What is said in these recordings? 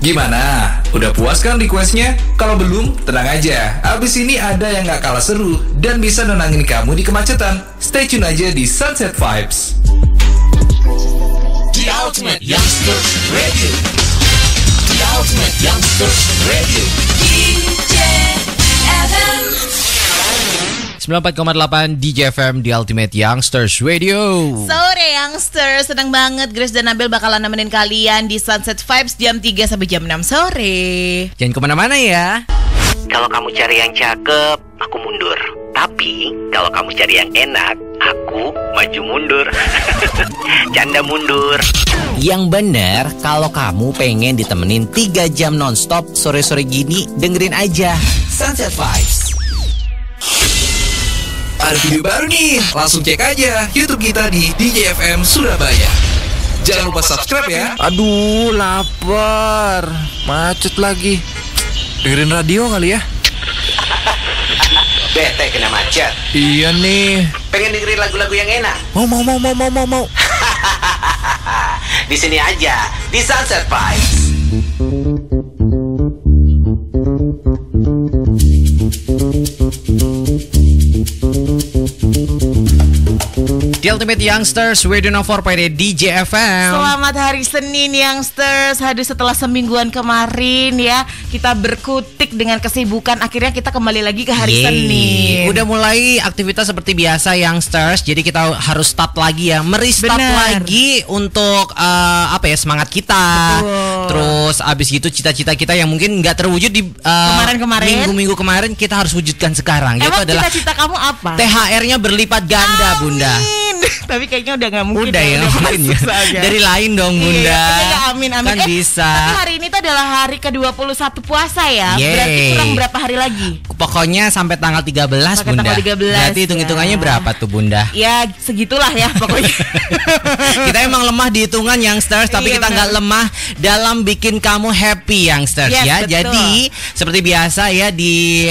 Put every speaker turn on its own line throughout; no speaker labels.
Gimana? Udah puas kan requestnya? Kalau belum, tenang aja. Abis ini ada yang gak kalah seru dan bisa nenangin kamu di kemacetan. Stay tune aja di Sunset Vibes.
The Ultimate Youngsters Radio. The Ultimate Youngsters Radio. DJ FM
94,8 DJ FM, The Ultimate Youngsters Radio.
Sore Youngsters, senang banget Grace dan Nabil bakalan nemenin kalian di Sunset Vibes jam 3 sampai jam 6 sore.
Jangan kemana-mana ya.
Kalau kamu cari yang cakep, aku mundur. Tapi kalau kamu cari yang enak, aku maju mundur. Canda mundur.
Yang bener, kalau kamu pengen ditemenin 3 jam nonstop sore-sore gini, dengerin aja Sunset Vibes.
Ada video baru nih, langsung cek aja YouTube kita di DJ FM Surabaya. Jangan lupa subscribe ya.
Aduh, lapar. Macet lagi. Dengerin radio kali ya.
Bete kena macet.
Iya nih.
Pengen dengerin lagu-lagu yang enak?
Mau.
Di sini aja, di Sunset Vibes.
The Ultimate Youngsters Radio 4.8 DJ FM.
Selamat hari Senin Youngsters. Hadir setelah semingguan kemarin ya. Kita berkutik dengan kesibukan. Akhirnya kita kembali lagi ke hari Senin.
Udah mulai aktivitas seperti biasa Youngsters. Jadi kita harus start lagi ya, merestart lagi untuk semangat kita.
Betul.
Terus abis itu cita-cita kita yang mungkin nggak terwujud di
kemarin-kemarin.
minggu-minggu kemarin, kita harus wujudkan sekarang.
Emang
yaitu adalah
cita-cita kamu apa?
THR-nya berlipat ganda.
Amin.
Bunda.
Tapi kayaknya udah gak mungkin.
Udah ya mungkin ya. Dari lain dong Bunda.
Iya, amin.
Kan bisa.
Tapi hari ini tuh adalah hari ke-21 puasa ya.
Yeay.
Berarti kurang berapa hari lagi?
Pokoknya sampai tanggal 13
Sampai
Bunda.
tanggal 13,
Berarti hitung-hitungannya berapa tuh Bunda?
Ya segitulah ya pokoknya.
Kita emang lemah di hitungan Youngsters, tapi
Iya,
kita nggak lemah dalam bikin kamu happy Youngsters.
Yes,
ya.
betul.
Jadi seperti biasa ya di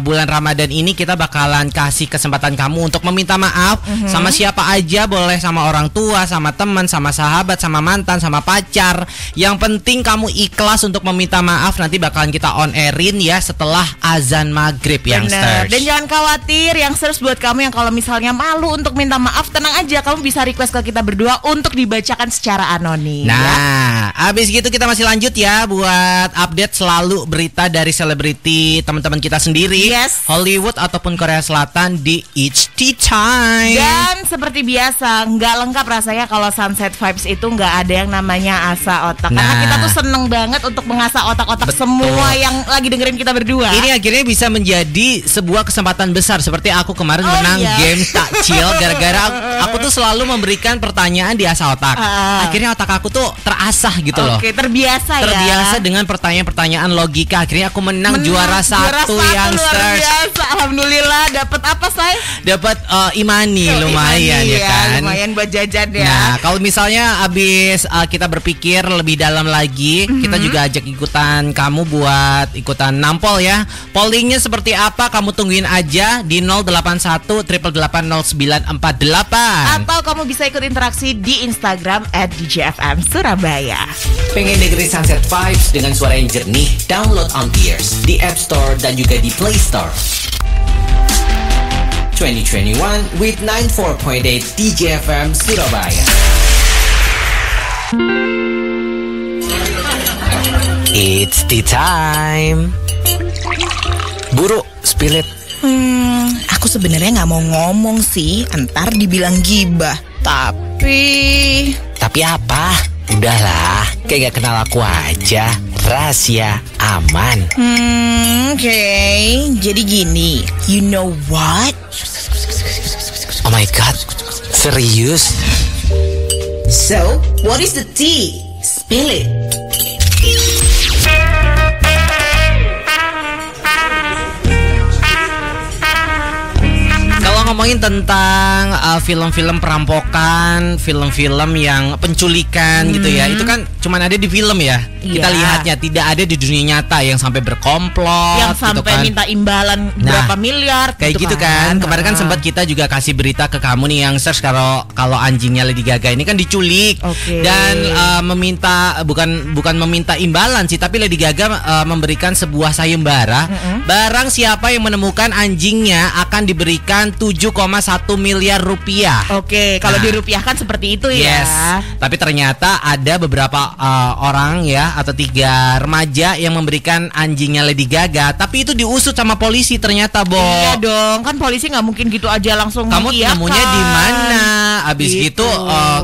bulan Ramadan ini kita bakalan kasih kesempatan kamu untuk meminta maaf sama siapa aja, boleh sama orang tua, sama teman, sama sahabat, sama mantan, sama pacar. Yang penting kamu ikhlas untuk meminta maaf. Nanti bakalan kita on airin ya setelah azan maghrib Youngsters.
Dan jangan khawatir Youngsters, buat kamu yang kalau misalnya malu untuk minta maaf, tenang aja, kamu bisa request ke kita berdua untuk dibacakan secara anonim.
Nah, abis gitu kita masih lanjut ya buat update selalu berita dari selebriti teman-teman kita sendiri,
Yes.
Hollywood ataupun Korea Selatan di Each Tea Time.
Dan seperti biasa, nggak lengkap rasanya kalau Sunset Vibes itu nggak ada yang namanya asa otak. Karena
Nah.
kita tuh seneng banget untuk mengasah otak-otak semua yang lagi dengerin kita berdua.
Ini akhirnya bisa menjadi sebuah kesempatan besar. Seperti aku kemarin menang game takcil gara-gara aku tuh selalu memberikan pertanyaan di asah otak. Akhirnya otak aku tuh terasah gitu loh.
Oke, terbiasa ya.
Terbiasa dengan pertanyaan-pertanyaan logika. Akhirnya aku menang juara satu Youngsters.
Luar biasa. Alhamdulillah, dapat apa say?
Dapat imani lumayan ya kan.
Lumayan buat jajan ya.
Nah, kalau misalnya abis kita berpikir lebih dalam lagi, kita juga ajak ikutan kamu buat ikutan nampol ya. Pollingnya seperti apa? Kamu tungguin aja di 081 888 0948.
Atau kamu bisa ikut interaksi di Instagram @DJFM Surabaya.
Pengen dengerin Sunset Vibes dengan suara yang jernih? Download on Ears di App Store dan juga di Play Store. 2021 with 94.8 DJ FM Surabaya.
It's tea time. Buru, spill it.
Aku sebenarnya nggak mau ngomong sih, entar dibilang gibah. Tapi
apa? Udahlah, kayak gak kenal aku aja. Rahasia, aman.
Oke, jadi gini. You know what?
Oh my god, serius?
So, what is the tea? Spill it.
ngomongin tentang film-film perampokan, film-film yang penculikan gitu ya. Itu kan cuman ada di film ya. Kita
Iya.
lihatnya tidak ada di dunia nyata yang sampai berkomplot
Yang sampai
gitu kan.
minta imbalan berapa miliar
Kayak gitu kan. Kemarin kan
Nah.
sempat kita juga kasih berita ke kamu nih yang search kalau anjingnya Lady Gaga ini kan diculik.
Oke.
Dan meminta bukan meminta imbalan sih, tapi Lady Gaga memberikan sebuah sayembara. Barang siapa yang menemukan anjingnya akan diberikan 7,1 miliar rupiah.
Oke, kalau
Nah.
dirupiahkan seperti itu
Yes.
ya.
Tapi ternyata ada beberapa orang ya atau 3 remaja yang memberikan anjingnya Lady Gaga, tapi itu diusut sama polisi ternyata, Bo.
Iya dong, kan polisi nggak mungkin gitu aja langsung
Kamu
mengiyakan.
nemunya di mana? Abis
Gitu.
gitu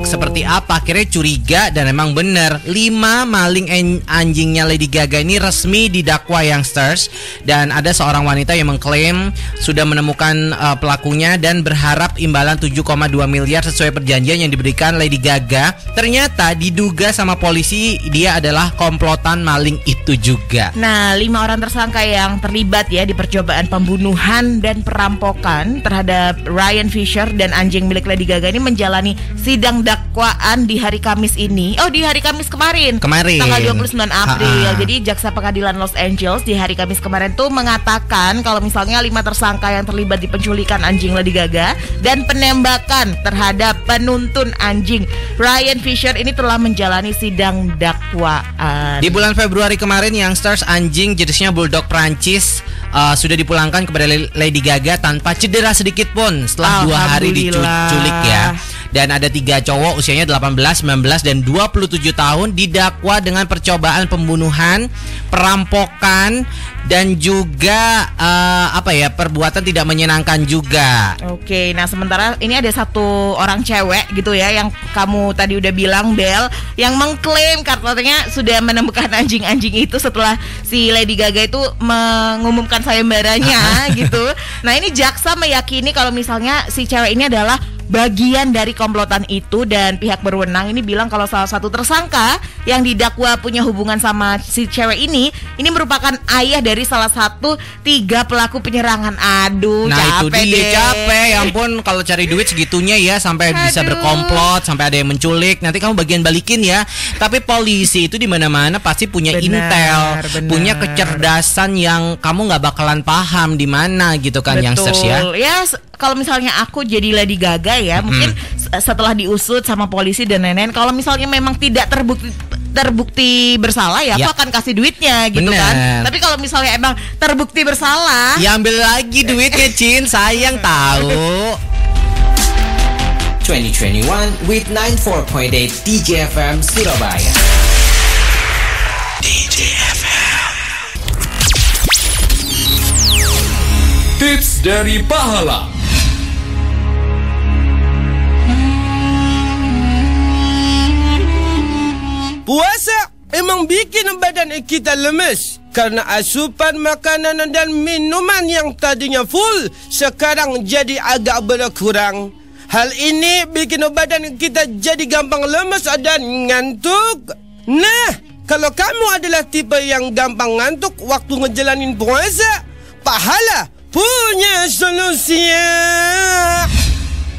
seperti apa? Akhirnya curiga dan emang bener 5 maling anjingnya Lady Gaga ini resmi didakwa Youngsters. Dan ada seorang wanita yang mengklaim sudah menemukan pelakunya dan berharap imbalan 7,2 miliar sesuai perjanjian yang diberikan Lady Gaga. Ternyata diduga sama polisi dia adalah komplotan maling itu juga.
Nah, 5 orang tersangka yang terlibat ya di percobaan pembunuhan dan perampokan terhadap Ryan Fisher dan anjing milik Lady Gaga ini menjalani sidang dakwaan di hari Kamis ini. Oh, di hari Kamis kemarin.
Kemarin.
Tanggal 29 April.
Ha-ha.
Jadi Jaksa Pengadilan Los Angeles di hari Kamis kemarin tuh mengatakan kalau misalnya 5 tersangka yang terlibat di penculikan anjing Lady Gaga dan penembakan terhadap penuntun anjing Ryan Fisher ini telah menjalani sidang dakwaan.
Di bulan Februari kemarin Youngsters anjing jenisnya Bulldog Prancis sudah dipulangkan kepada Lady Gaga tanpa cedera sedikit pun setelah 2 hari
Alhamdulillah.
diculik ya. Dan ada 3 cowok usianya 18, 19, dan 27 tahun didakwa dengan percobaan pembunuhan, perampokan, dan juga perbuatan tidak menyenangkan juga.
Oke, nah sementara ini ada 1 orang cewek gitu ya yang kamu tadi udah bilang Bel, yang mengklaim katanya sudah menemukan anjing-anjing itu setelah si Lady Gaga itu mengumumkan sayembaranya gitu. Nah, ini jaksa meyakini kalau misalnya si cewek ini adalah bagian dari komplotan itu, dan pihak berwenang ini bilang kalau salah satu tersangka yang didakwa punya hubungan sama si cewek ini merupakan ayah dari salah satu 3 pelaku penyerangan. Aduh,
Nah itu
capek
dia
deh.
capek. Ya ampun, kalau cari duit segitunya ya sampai bisa
Aduh.
berkomplot, sampai ada yang menculik. Nanti kamu bagian balikin ya. Tapi polisi itu di mana-mana pasti punya
Benar,
intel,
benar.
punya kecerdasan yang kamu nggak bakalan paham di mana gitu kan, Youngsters ya.
Ya, kalau misalnya aku jadi Lady Gaga ya, mungkin setelah diusut sama polisi dan lain-lain, kalau misalnya memang tidak terbukti bersalah ya,
Ya.
aku akan kasih duitnya gitu
Bener.
kan. Tapi kalau misalnya emang terbukti bersalah,
Ya ambil lagi duitnya, Cin. Sayang tahu.
2021 with 94.8 DJ FM Surabaya. Tips dari Pahala.
Puasa emang bikin badan kita lemes karena asupan makanan dan minuman yang tadinya full sekarang jadi agak berkurang. Hal ini bikin badan kita jadi gampang lemes dan ngantuk. Nah, kalau kamu adalah tipe yang gampang ngantuk waktu ngejalanin puasa, Pahala punya solusinya.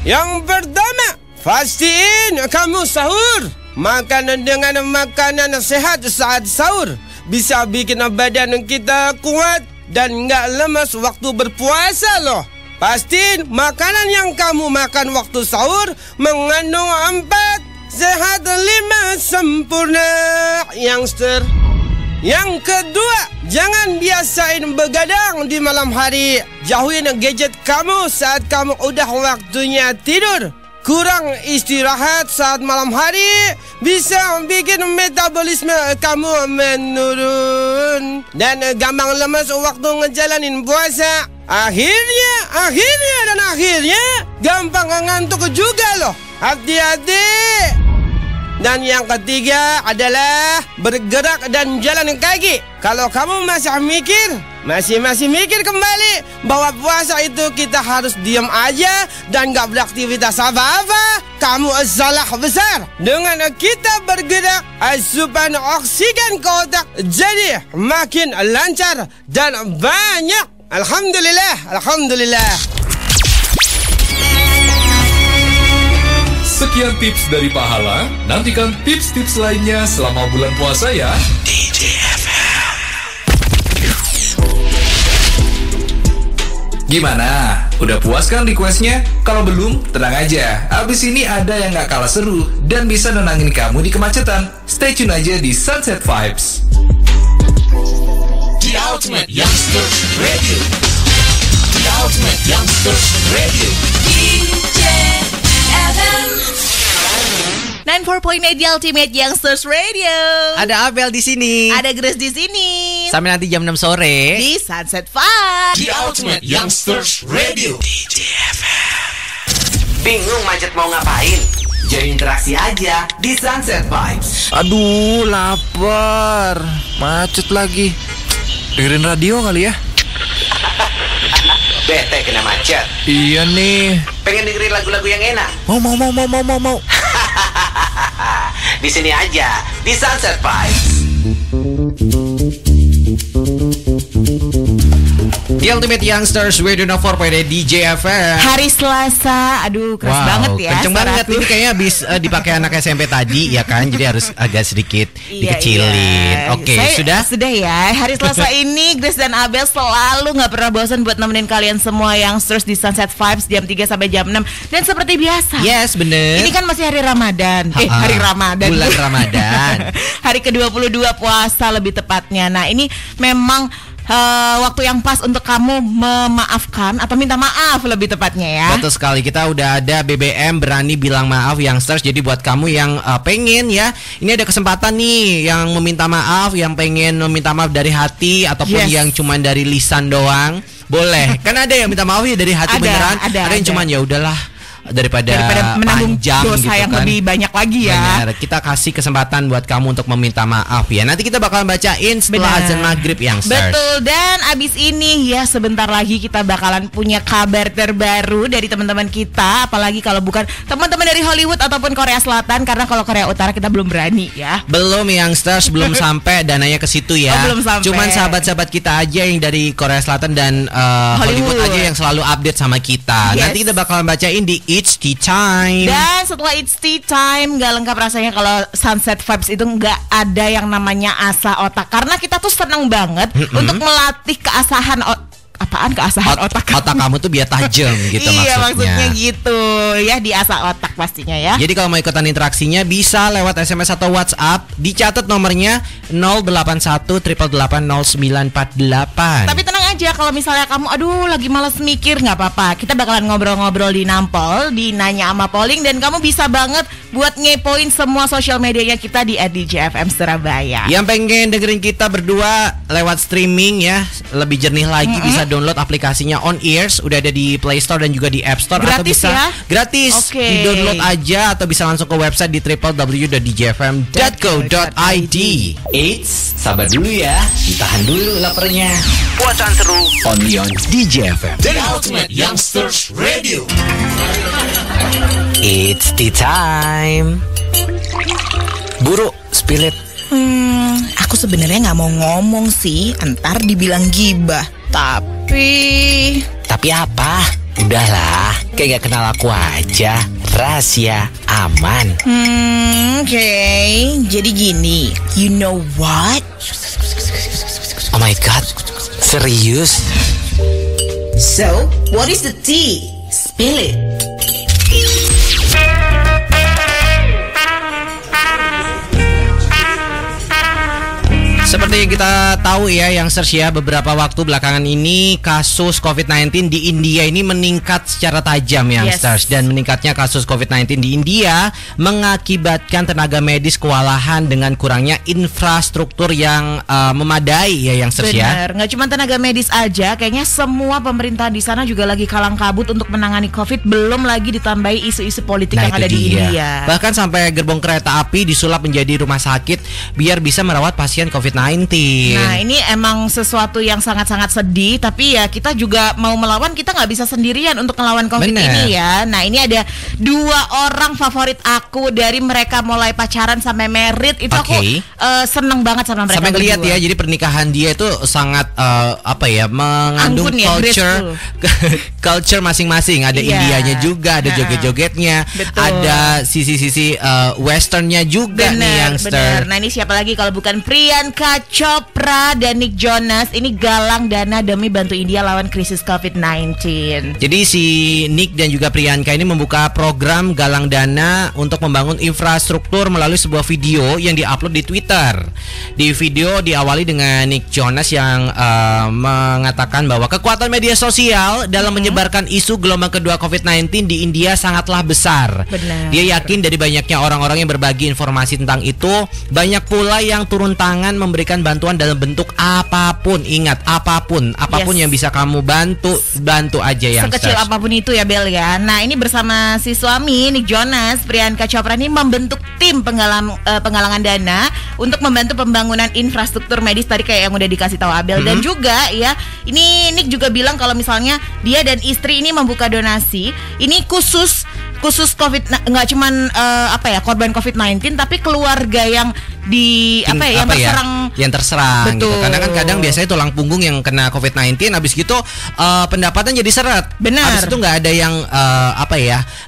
Yang pertama, pastiin kamu sahur. Makan dengan makanan sehat saat sahur bisa bikin badan kita kuat dan nggak lemas waktu berpuasa loh. Pastiin makanan yang kamu makan waktu sahur mengandung 4 sehat 5 sempurna, Youngster. Yang kedua, jangan biasain begadang di malam hari. Jauhin gadget kamu saat kamu udah waktunya tidur. Kurang istirahat saat malam hari bisa bikin metabolisme kamu menurun dan gampang lemas waktu ngejalanin puasa. Akhirnya gampang ngantuk juga loh. Hati-hati. Dan yang ketiga adalah bergerak dan jalan kaki. Kalau kamu masih mikir kembali bahwa puasa itu kita harus diam aja dan gak beraktivitas apa-apa, kamu salah besar. Dengan kita bergerak, asupan oksigen ke otak jadi makin lancar dan banyak. Alhamdulillah.
Sekian tips dari Pahala. Nantikan tips-tips lainnya selama bulan puasa ya. Gimana? Udah puas kan requestnya? Kalau belum, tenang aja. Abis ini ada yang gak kalah seru dan bisa nenangin kamu di kemacetan. Stay tune aja di Sunset Vibes.
The Ultimate Youngsters Radio. The Ultimate Youngsters Radio. DJ FM.
94.8 The Ultimate Youngsters Radio.
Ada Abel di sini.
Ada Grace di sini.
Sampai nanti jam 6 sore.
Di Sunset Vibes.
The Ultimate Youngsters Radio.
Bingung macet mau ngapain? Jadi interaksi aja di Sunset Vibes.
Aduh, lapar. Macet lagi. Dengerin radio kali ya?
Bete kena macet.
Iya nih.
Pengen dengerin lagu-lagu yang enak?
Mau.
Di sini aja di Sunset Vibes.
The Ultimate Youngsters Radio 4.8 DJ FM.
Hari Selasa. Aduh, keras banget ya.
Kenceng banget.
suaraku.
Ini kayaknya habis dipakai anak SMP tadi ya kan. Jadi harus agak sedikit
Iya,
dikecilin.
iya.
Oke,
Saya-
sudah?
Sudah ya. Hari Selasa ini Grace dan Abel selalu nggak pernah bosan buat nemenin kalian semua Youngsters di Sunset Vibes jam 3 sampai jam 6. Dan seperti biasa.
Yes, bener.
Ini kan masih hari Ramadan.
Ha-ha.
Hari Ramadan.
Bulan Ramadan.
Hari ke-22 puasa lebih tepatnya. Nah, ini memang waktu yang pas untuk kamu memaafkan atau minta maaf lebih tepatnya ya.
Betul sekali, kita udah ada BBM berani bilang maaf Youngsters. Jadi buat kamu yang pengen ya, ini ada kesempatan nih yang meminta maaf, yang pengen meminta maaf dari hati ataupun
Yes.
yang cuman dari lisan doang, boleh. Kan ada yang minta maaf ya dari hati
Ada,
beneran,
ada.
yang cuman ya udahlah daripada
menanggung
panjang
dosa
gitu
yang
kan.
lebih banyak lagi ya.
Benar, kita kasih kesempatan buat kamu untuk meminta maaf ya. Nanti kita bakalan bacain setelah
Benar.
azan maghrib Youngsters.
Betul, dan abis ini ya sebentar lagi kita bakalan punya kabar terbaru dari teman-teman kita. Apalagi kalau bukan teman-teman dari Hollywood ataupun Korea Selatan. Karena kalau Korea Utara kita belum berani ya.
Belum Youngsters, belum sampai dananya ke situ ya.
Oh, belum sampai.
Cuman sahabat-sahabat kita aja yang dari Korea Selatan dan Hollywood aja yang selalu update sama kita.
Yes.
Nanti kita bakalan bacain di It's Tea Time.
Dan setelah It's Tea Time, gak lengkap rasanya kalau Sunset Vibes itu gak ada yang namanya asah otak. Karena kita tuh seneng banget untuk melatih keasahan keasahan otak
kamu tuh biar tajam gitu
iya,
maksudnya.
gitu ya, diasah otak pastinya ya.
Jadi kalau mau ikutan interaksinya bisa lewat SMS atau WhatsApp. Dicatat nomornya 081-888-0948.
Tapi tenang aja, kalau misalnya kamu lagi males mikir, nggak apa-apa. Kita bakalan ngobrol-ngobrol di Nampol, di Nanya sama Polling, dan kamu bisa banget buat ngepoin semua sosial medianya kita di @DJFM Surabaya.
Yang pengen dengerin kita berdua lewat streaming ya, lebih jernih lagi, bisa download aplikasinya On Ears, udah ada di Play Store dan juga di App Store. Atau
Gratis
bisa
ya?
gratis,
Oke.
di-download aja atau bisa langsung ke website di www.djfm.co.id.
Eits, sabar dulu ya. Ditahan dulu laparnya. Puasaan seru only on DJFM.
The Ultimate Youngsters Radio.
It's tea time. Buru, spill it.
Aku sebenarnya nggak mau ngomong sih, entar dibilang gibah. Tapi
apa? Udahlah, kayak gak kenal aku aja. Rahasia, aman.
oke. Jadi gini, you know what?
Oh my god, serius?
So, what is the tea? Spill it.
Seperti yang kita tahu ya, Youngsters ya, beberapa waktu belakangan ini kasus COVID-19 di India ini meningkat secara tajam Youngsters. Dan meningkatnya kasus COVID-19 di India mengakibatkan tenaga medis kewalahan dengan kurangnya infrastruktur yang memadai ya Youngsters ya.
Bener, nggak cuma tenaga medis aja, kayaknya semua pemerintah di sana juga lagi kalang kabut untuk menangani COVID. Belum lagi ditambahi isu-isu politik yang ada di India.
Bahkan sampai gerbong kereta api disulap menjadi rumah sakit biar bisa merawat pasien COVID-19 COVID-19.
Nah, ini emang sesuatu yang sangat-sangat sedih, tapi ya kita juga mau melawan, kita nggak bisa sendirian untuk melawan COVID
Bener.
ini ya. Nah, ini ada 2 orang favorit aku, dari mereka mulai pacaran sampai married itu aku
Oke.
seneng banget sama mereka.
Sampai ngeliat
berdua.
ya, jadi pernikahan dia itu sangat mengandung
Anggun ya,
culture masing-masing. Ada
Iya.
Indianya juga, ada joget-jogetnya,
Betul.
ada sisi-sisi westernnya juga nih
Bener.
youngster.
Nah, ini siapa lagi kalau bukan Priyanka Chopra dan Nick Jonas. Ini galang dana demi bantu India lawan krisis COVID-19.
Jadi si Nick dan juga Priyanka ini membuka program galang dana untuk membangun infrastruktur melalui sebuah video yang diupload di Twitter. Di video diawali dengan Nick Jonas yang mengatakan bahwa kekuatan media sosial dalam menyebarkan isu gelombang kedua COVID-19 di India sangatlah besar.
Benar.
Dia yakin dari banyaknya orang-orang yang berbagi informasi tentang itu, banyak pula yang turun tangan memberikan bantuan dalam bentuk apapun. Ingat, apapun
Yes.
yang bisa kamu bantu aja yang
Sekecil apapun itu ya Bel ya. Nah, ini bersama si suami Nick Jonas, Priyanka Chopra ini membentuk tim penggalangan dana untuk membantu pembangunan infrastruktur medis tadi kayak yang udah dikasih tahu Abel. Dan juga ya, ini Nick juga bilang kalau misalnya dia dan istri ini membuka donasi ini khusus COVID, nggak cuman korban COVID-19, tapi keluarga yang
yang terserang gitu.
Betul.
Karena kan kadang biasanya tulang punggung yang kena COVID-19 habis gitu pendapatan jadi seret.
Benar.
Habis itu nggak ada yang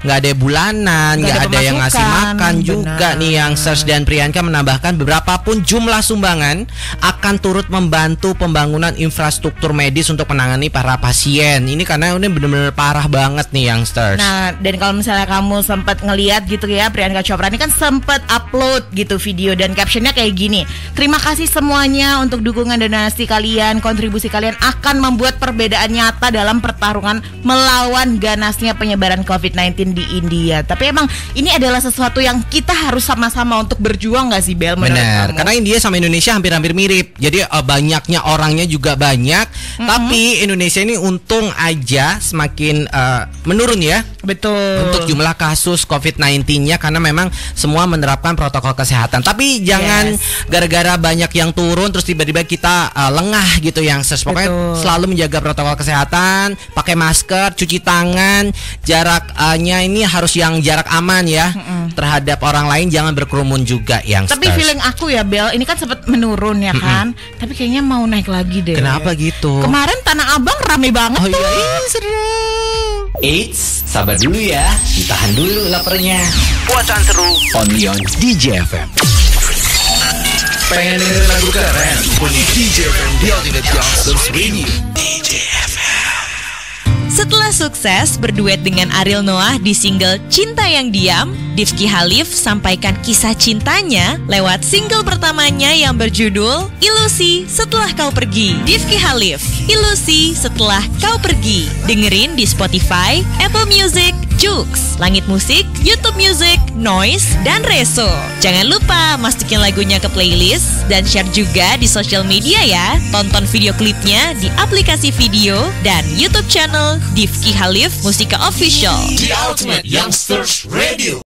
nggak ada bulanan, nggak ada yang ngasih
pemasukan.
makan juga
Benar.
nih yang Search dan Priyanka menambahkan berapapun jumlah sumbangan akan turut membantu pembangunan infrastruktur medis untuk menangani para pasien. Ini karena ini benar-benar parah banget nih yang Search.
Nah, dan kalau misalnya kamu sempat ngeliat gitu ya, Priyanka Chopra ini kan sempat upload gitu video dan captionnya kayak gini. Terima kasih semuanya untuk dukungan donasi kalian, kontribusi kalian akan membuat perbedaan nyata dalam pertarungan melawan ganasnya penyebaran COVID-19 di India. Tapi emang ini adalah sesuatu yang kita harus sama-sama untuk berjuang nggak sih Bel? menurut
Benar,
kamu?
karena India sama Indonesia hampir-hampir mirip. Jadi banyaknya orangnya juga banyak, tapi Indonesia ini untung aja semakin menurun ya.
Betul.
Untuk jumlah kasus COVID-19-nya karena memang semua menerapkan protokol kesehatan. Tapi jangan gara-gara banyak yang turun terus tiba-tiba kita lengah gitu yang pokoknya
Betul.
selalu menjaga protokol kesehatan, pakai masker, cuci tangan, jaraknya ini harus yang jarak aman ya terhadap orang lain, jangan berkerumun juga yang.
Tapi feeling aku ya Bel, ini kan sempat menurun ya kan, tapi kayaknya mau naik lagi deh.
Kenapa gitu?
Kemarin Tanah Abang rame banget
Oh
tuh.
iya, seru.
Eits, sabar dulu ya. Ditahan dulu laparnya.
Puasan seru.
Only on DJ FM. Pengen dengerin lagu keren? Only DJ FM di Ultimate Youngsters Radio.
Setelah sukses berduet dengan Ariel Noah di single Cinta Yang Diam, Difki Halif sampaikan kisah cintanya lewat single pertamanya yang berjudul Ilusi Setelah Kau Pergi. Difki Halif, Ilusi Setelah Kau Pergi. Dengerin di Spotify, Apple Music, Joox, Langit Musik, YouTube Music, Noise, dan Reso. Jangan lupa masukin lagunya ke playlist dan share juga di sosial media ya. Tonton video klipnya di aplikasi video dan YouTube channel Difki Halif Musika Official.
The Ultimate Youngsters Radio.